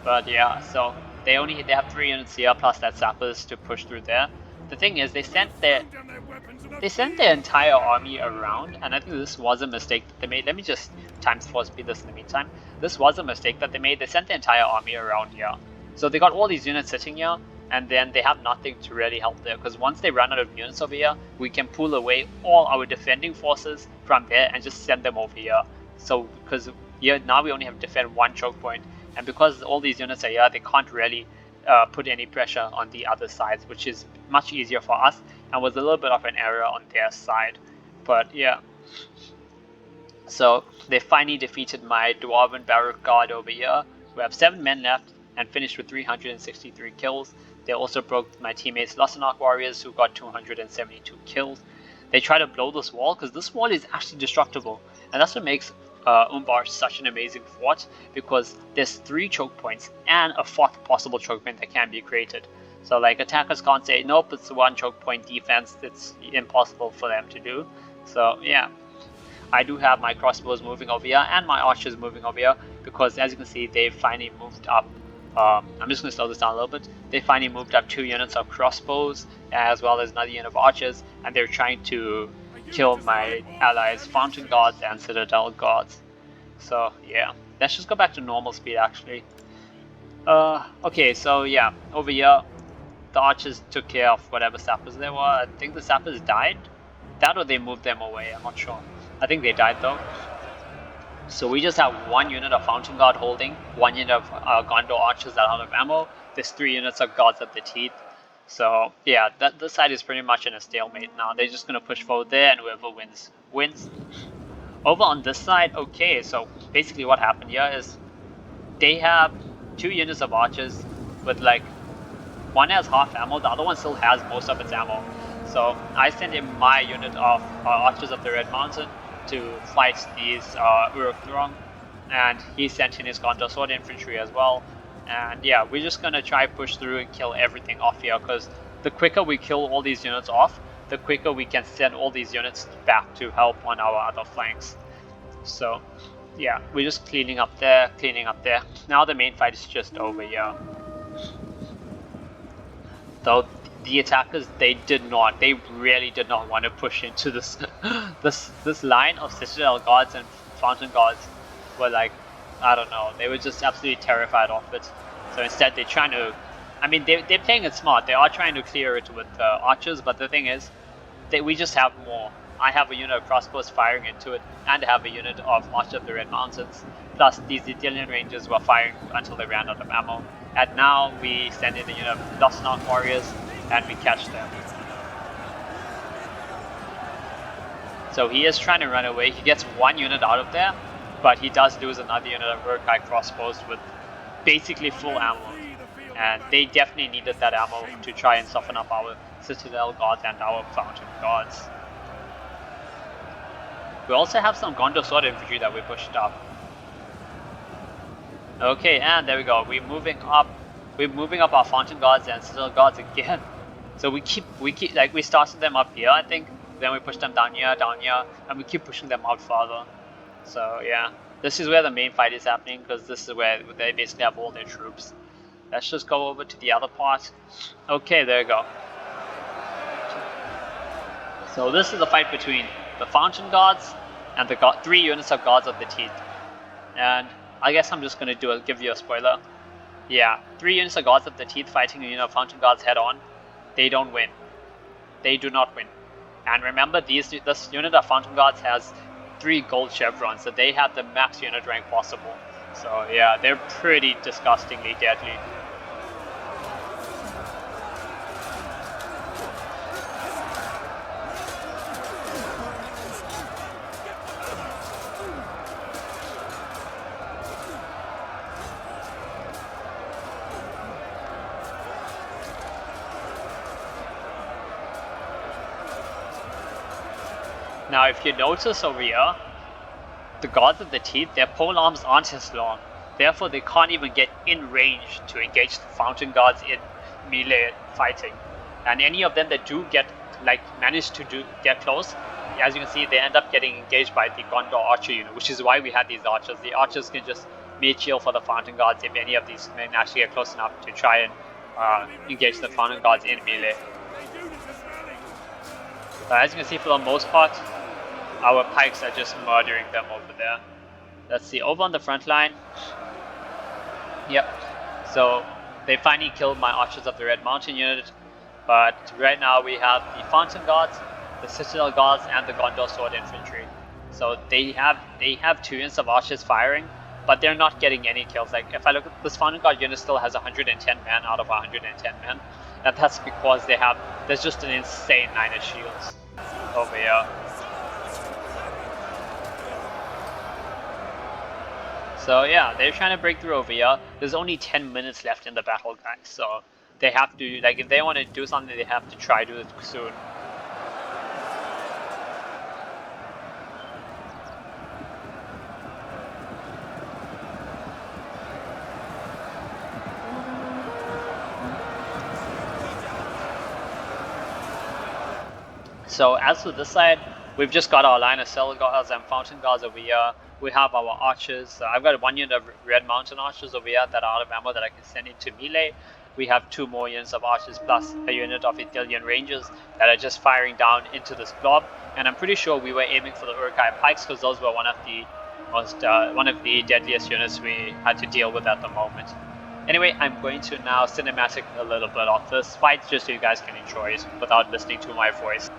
But yeah, so they have 3 units here plus that sappers to push through there. The thing is, they sent their entire army around, and I think this was a mistake that they made. Let me just times 4 speed this in the meantime. This was a mistake that they made. They sent the entire army around here. So they got all these units sitting here, and then they have nothing to really help there, because once they run out of units over here, we can pull away all our defending forces from there and just send them over here. So, because here now we only have to defend 1 choke point, and because all these units are here, they can't really put any pressure on the other sides, which is much easier for us, and was a little bit of an error on their side. But yeah, so they finally defeated my dwarven barrack guard over here. We have 7 men left and finished with 363 kills. They also broke my teammates Lotr warriors, who got 272 kills. They try to blow this wall because this wall is actually destructible, and that's what makes Umbar such an amazing fort, because there's 3 choke points and a 4th possible choke point that can be created. So like attackers can't say nope, it's 1 choke point defense. It's impossible for them to do. So yeah, I do have my crossbows moving over here and my archers moving over here, because as you can see, they've finally moved up. I'm just going to slow this down a little bit. They finally moved up 2 units of crossbows as well as another unit of archers, and they're trying to kill my allies' fountain guards and citadel guards. So yeah, let's just go back to normal speed actually. Okay, so yeah, over here the archers took care of whatever sappers there were. I think the sappers died. That or they moved them away, I'm not sure. I think they died though. So we just have 1 unit of Fountain Guard holding, 1 unit of Gondor archers that are out of ammo. There's 3 units of Guards of the Teeth. So yeah, this side is pretty much in a stalemate now. They're just gonna push forward there, and whoever wins, wins. Over on this side, okay, so basically what happened here is they have 2 units of archers with like, one has half ammo, the other one still has most of its ammo. So I sent in my unit of archers of the Red Mountain to fight these Uruk-Throng, and he sent in his Gondor sword infantry as well. And yeah, we're just gonna try push through and kill everything off here, because the quicker we kill all these units off, the quicker we can send all these units back to help on our other flanks. So yeah, we're just cleaning up there, cleaning up there. Now the main fight is just over here. Though the attackers, they really did not want to push into this this line of citadel guards and fountain guards. Were like, I don't know, they were just absolutely terrified of it. So instead they're trying to, I mean, they're playing it smart. They are trying to clear it with archers, but the thing is, we just have more. I have a unit of crossbows firing into it, and I have a unit of Archer of the Red Mountains. Plus these Italian Rangers were firing until they ran out of ammo. And now we send in a unit of Lotr warriors, and we catch them. So he is trying to run away. He gets 1 unit out of there, but he does lose another unit of Uruk-hai crossbows with basically full ammo. And they definitely needed that ammo to try and soften up our citadel guards and our fountain guards. We also have some Gondor sword infantry that we pushed up. Okay, and there we go. We're moving up our fountain guards and citadel guards again. So we keep like, we started them up here, I think. Then we push them down here, and we keep pushing them out farther. So yeah, this is where the main fight is happening, because this is where they basically have all their troops. Let's just go over to the other part. Okay, there we go. So this is the fight between the fountain guards and the 3 units of guards of the Teeth. And I guess I'm just gonna give you a spoiler. Yeah, 3 units of guards of the Teeth fighting a unit of fountain guards head on. They don't win. They do not win. And remember, this unit of fountain guards has 3 gold chevrons, so they have the max unit rank possible. So yeah, they're pretty disgustingly deadly. Now if you notice over here, the guards of the Teeth, their pole arms aren't as long. Therefore they can't even get in range to engage the fountain guards in melee fighting. And any of them that do manage to get close, as you can see, they end up getting engaged by the Gondor archer unit, which is why we had these archers. The archers can just mid shield for the Fountain Guards if any of these men actually get close enough to try and engage the Fountain Guards in melee. As you can see, for the most part, our pikes are just murdering them over there. Let's see, over on the front line. Yep, so they finally killed my Archers of the Red Mountain unit, but right now we have the Fountain Guards, the Citadel Guards, and the Gondor Sword Infantry. So they have 2 units of Archers firing, but they're not getting any kills. Like, if I look at this Fountain Guard unit, still has 110 men out of 110 men, and that's because there's just an insane 9 of shields over here. So yeah, they're trying to break through over here. There's only 10 minutes left in the battle, guys, so they have to, like, if they want to do something, they have to try to do it soon. So as for this side, we've just got our line of Cell Guards and Fountain Guards over here. We have our Archers. I've got 1 unit of Red Mountain Archers over here that are out of ammo that I can send into melee. We have 2 more units of Archers plus a unit of Ithilien Rangers that are just firing down into this blob. And I'm pretty sure we were aiming for the Uruk-hai Pikes because those were one of the deadliest units we had to deal with at the moment. Anyway, I'm going to now cinematic a little bit of this fight just so you guys can enjoy it without listening to my voice.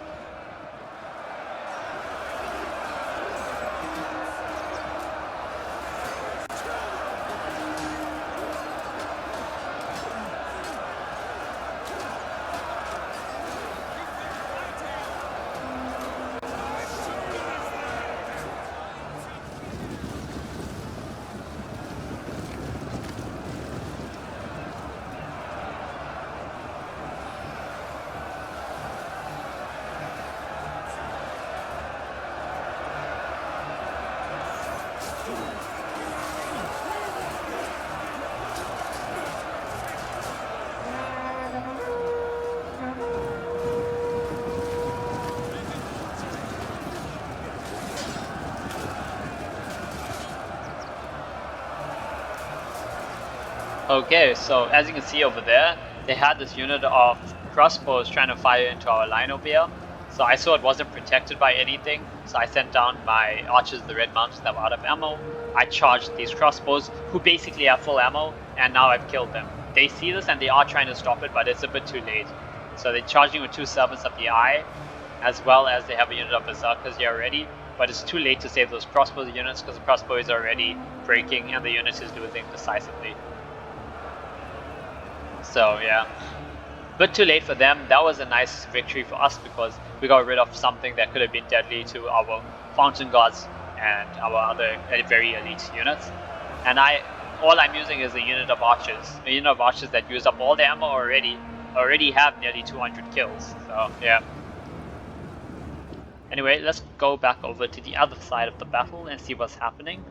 Okay, so as you can see over there, they had this unit of crossbows trying to fire into our line over here. So I saw it wasn't protected by anything, so I sent down my Archers of the Red Mountains that were out of ammo. I charged these crossbows, who basically have full ammo, and now I've killed them. They see this and they are trying to stop it, but it's a bit too late. So they're charging with 2 Servants of the Eye, as well as they have a unit of Berserkers here already, but it's too late to save those crossbow units because the crossbow is already breaking and the unit is losing decisively. So yeah, but too late for them. That was a nice victory for us because we got rid of something that could have been deadly to our Fountain Guards and our other very elite units. And all I'm using is a unit of Archers, that used up all the ammo already have nearly 200 kills. So yeah. Anyway, let's go back over to the other side of the battle and see what's happening.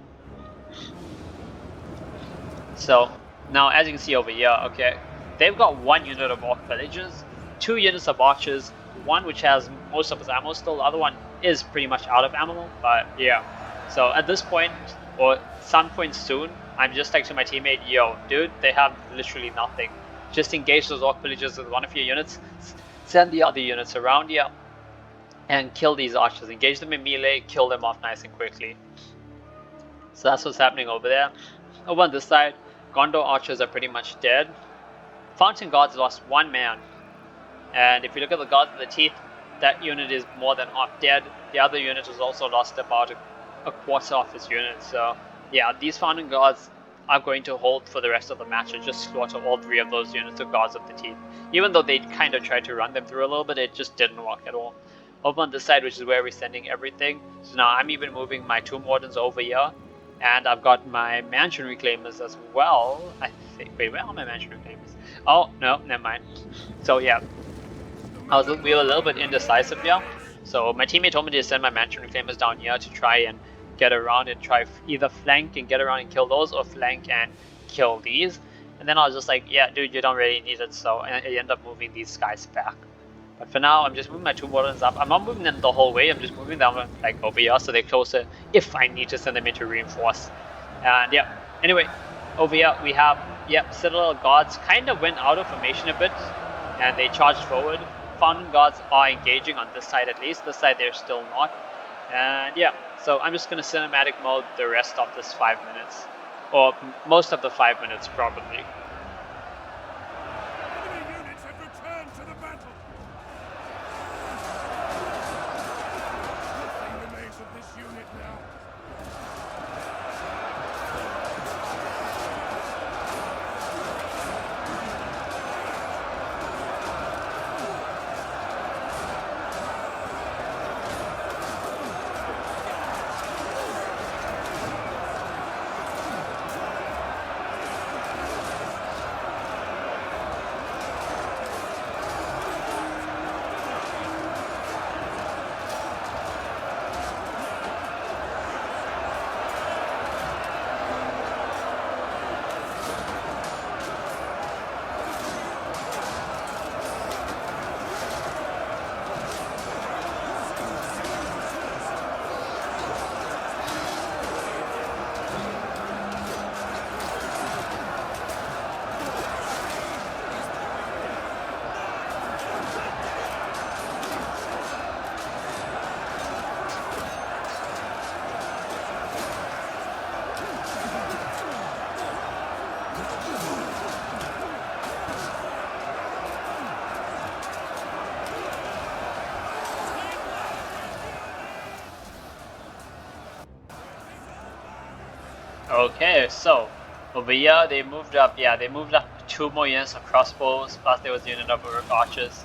So now, as you can see over here, okay, they've got 1 unit of Orc Villagers, 2 units of Archers, 1 which has most of its ammo still, the other one is pretty much out of ammo, but yeah. So at this point, or some point soon, I'm just like to my teammate, yo, dude, they have literally nothing. Just engage those Orc Villagers with 1 of your units, send the other units around here, and kill these Archers. Engage them in melee, kill them off nice and quickly. So that's what's happening over there. Over on this side, Gondor Archers are pretty much dead. Fountain Guards lost 1 man, and if you look at the Guards of the Teeth, that unit is more than half dead. The other unit has also lost about a quarter of his unit. So yeah, these Fountain Guards are going to hold for the rest of the match and just slaughter all 3 of those units of Guards of the Teeth. Even though they kind of tried to run them through a little bit, it just didn't work at all. Over on this side, which is where we're sending everything, so now I'm even moving my Tomb Wardens over here. And I've got my Mansion Reclaimers as well, I think. Wait, where are my Mansion Reclaimers? Oh, no, never mind. So yeah, we were a little bit indecisive here. So my teammate told me to send my Mansion Reclaimers down here to try and get around and try either flank and get around and kill those, or flank and kill these. And then I was just like, yeah, dude, you don't really need it. So I end up moving these guys back. But for now, I'm just moving my Tomb Wardens up. I'm not moving them the whole way. I'm just moving them like over here so they're closer if I need to send them in to reinforce. And yeah, Anyway, over here we have, yep, Citadel Guards kind of went out of formation a bit, and they charged forward. Fountain Guards are engaging on this side at least. This side they're still not. And yeah, so I'm just going to cinematic mode the rest of this 5 minutes. Or most of the 5 minutes probably. Enemy units have returned to the battle. Nothing remains of this unit now. Okay, so over here they moved up. Yeah, they moved up 2 more units of crossbows. Plus there was a unit of orc archers,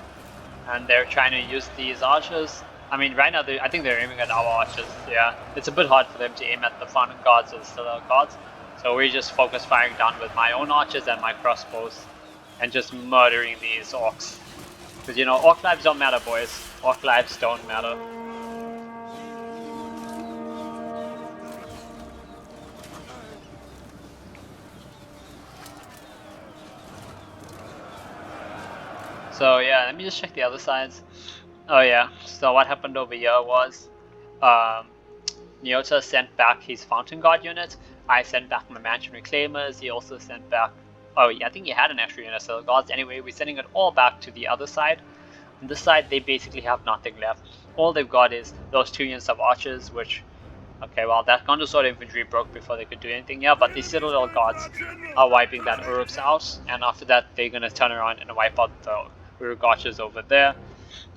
and they're trying to use these archers. I mean, right now I think they're aiming at our archers. Yeah, it's a bit hard for them to aim at the Fountain Guards or the Citadel Guards. So we just focus firing down with my own archers and my crossbows, and just murdering these orcs. Because you know, orc lives don't matter, boys. Orc lives don't matter. So yeah, let me just check the other sides. Oh yeah, so what happened over here was Nyota sent back his Fountain Guard unit. I sent back my Mansion Reclaimers. He also sent back, oh yeah, I think he had an extra unit of Citadel Guards. Anyway, we're sending it all back to the other side. On this side, they basically have nothing left. All they've got is those 2 units of archers, which, okay, well, that Gondor Sword infantry broke before they could do anything here, but the Citadel Guards are wiping that orcs out, and after that, they're gonna turn around and wipe out the orc archers over there.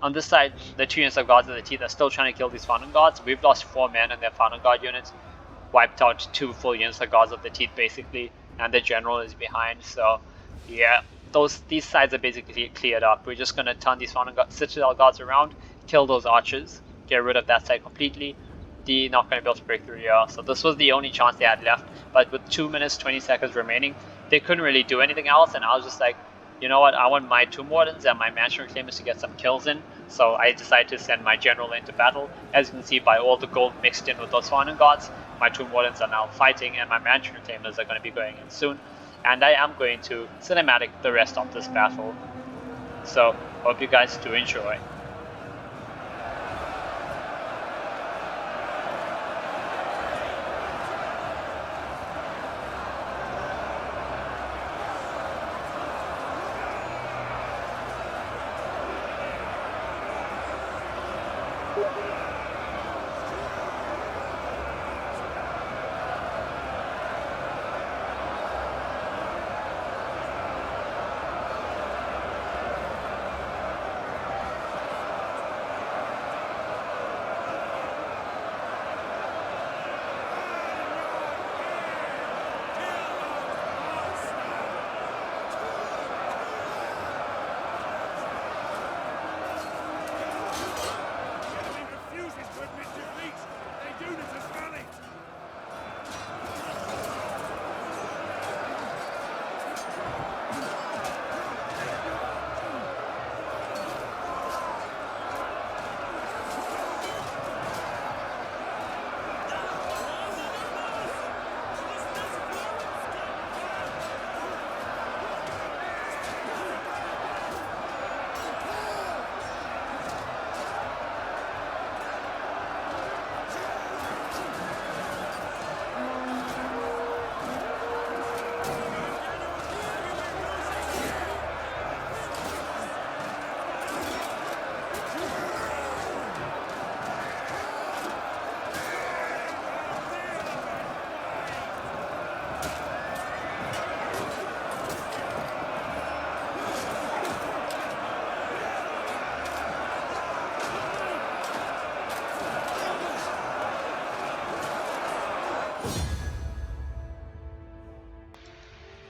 On this side, the 2 units of Guards of the Teeth are still trying to kill these Fountain Guards. We've lost 4 men in their Fountain Guard units, wiped out 2 full units of Guards of the Teeth basically, and the general is behind, so yeah, these sides are basically cleared up. We're just gonna turn these Citadel Guards around, kill those archers, get rid of that side completely. They're not gonna be able to break through here, so this was the only chance they had left, but with 2 minutes 20 seconds remaining, they couldn't really do anything else, and I was just like, you know what, I want my Tomb Wardens and my Mansion Reclaimers to get some kills in, so I decided to send my general into battle. As you can see by all the gold mixed in with those Fountain Guards, my Tomb Wardens are now fighting and my Mansion Reclaimers are going to be going in soon. And I am going to cinematic the rest of this battle. So, hope you guys do enjoy.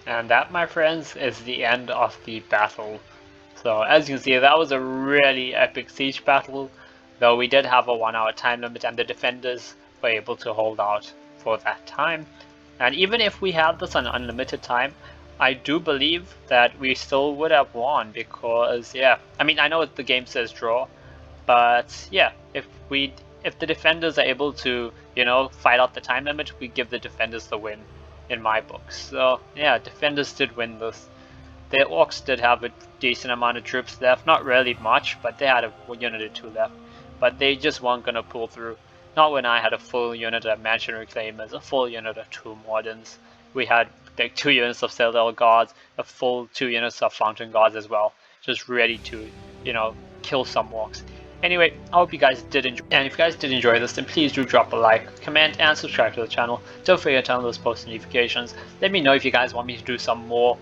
And that, my friends, is the end of the battle. So as you can see, that was a really epic siege battle, though we did have a 1 hour time limit and the defenders were able to hold out for that time. And even if we had this on unlimited time, I do believe that we still would have won because, yeah, I mean, I know the game says draw, but yeah, if the defenders are able to, you know, fight out the time limit, we give the defenders the win in my books. So yeah, defenders did win this. The orcs did have a decent amount of troops left, not really much, but they had a unit or two left. But they just weren't gonna pull through. Not when I had a full unit of mansion reclaimers, a full unit of 2 moderns. We had like 2 units of citadel guards, a full 2 units of fountain guards as well, just ready to, you know, kill some orcs. Anyway, I hope you guys did enjoy, and if you guys did enjoy this, then please do drop a like, comment, and subscribe to the channel. Don't forget to turn on those post notifications. Let me know if you guys want me to do some more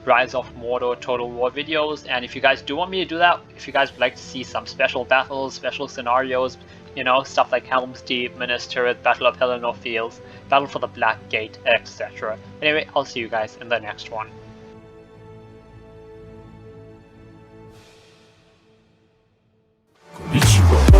Rise of Mordor Total War videos, and if you guys do want me to do that, if you guys would like to see some special battles, special scenarios, you know, stuff like Helm's Deep, Minas Tirith, Battle of Pelennor Fields, Battle for the Black Gate, etc. Anyway, I'll see you guys in the next one. Konnichiwa.